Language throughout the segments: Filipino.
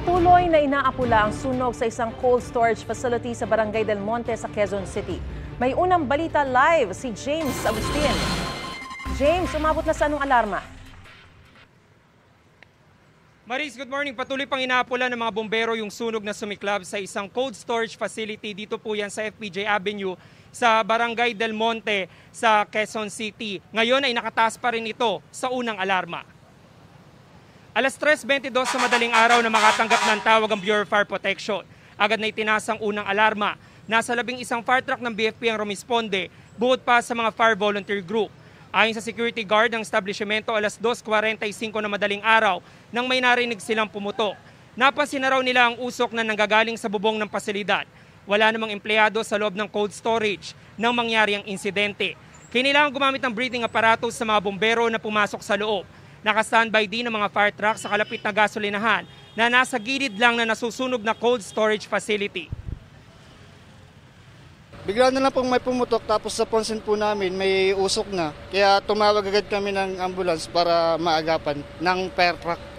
Patuloy na inaapula ang sunog sa isang cold storage facility sa Barangay Del Monte sa Quezon City. May unang balita live si James Agustin. James, umabot na sa anong alarma? Maris, good morning. Patuloy pang inaapula ng mga bombero yung sunog na sumiklab sa isang cold storage facility. Dito po yan sa FPJ Avenue sa Barangay Del Monte sa Quezon City. Ngayon ay nakataas pa rin ito sa unang alarma. Alas 3:22 sa madaling araw na makatanggap ng tawag ang Bureau of Fire Protection. Agad na itinaas ang unang alarma. Nasa 11 fire truck ng BFP ang rumisponde, bukod pa sa mga fire volunteer group. Ayon sa security guard ng establishmento, alas 2:45 na madaling araw nang may narinig silang pumutok. Napansin na raw nila ang usok na nanggagaling sa bubong ng pasilidad. Wala namang empleyado sa loob ng cold storage nang mangyari ang insidente. Kailangan gumamit ng breathing apparatus sa mga bombero na pumasok sa loob. Naka-standby din ang mga fire truck sa kalapit na gasolinahan na nasa gilid lang na nasusunog na cold storage facility. Bigla na lang pong may pumutok tapos sa ponsin po namin may usok na. Kaya tumawag agad kami ng ambulance para maagapan ng fire truck.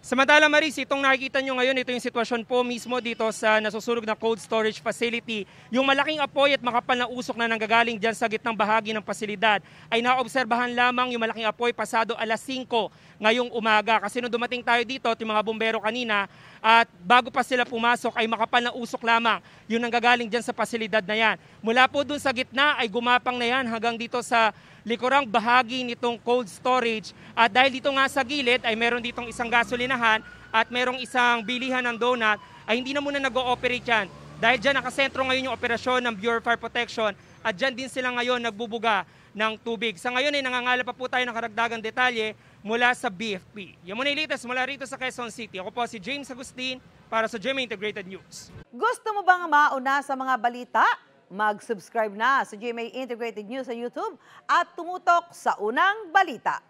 Samantala Maris, itong nakikita nyo ngayon, ito yung sitwasyon po mismo dito sa nasusunog na cold storage facility. Yung malaking apoy at makapal na usok na nanggagaling dyan sa gitnang bahagi ng pasilidad ay naobserbahan lamang yung malaking apoy pasado alas 5 ngayong umaga. Kasi nung dumating tayo dito, yung mga bombero kanina, at bago pa sila pumasok ay makapal na usok lamang yung nanggagaling dyan sa pasilidad na yan. Mula po dun sa gitna ay gumapang na yan hanggang dito sa likurang bahagi nitong cold storage. At dahil dito nga sa gilid ay meron ditong isang gasolinahan at merong isang bilihan ng donut, ay hindi na muna nag-ooperate yan. Dahil dyan nakasentro ngayon yung operasyon ng Bureau of Fire Protection at dyan din sila ngayon nagbubuga ng tubig. Sa ngayon ay nangangala pa po tayo ng karagdagang detalye mula sa BFP. Yan muna ilitas mula rito sa Quezon City. Ako po si James Agustin para sa GMA Integrated News. Gusto mo bang mauna sa mga balita? Mag-subscribe na sa GMA Integrated News sa YouTube at tumutok sa unang balita.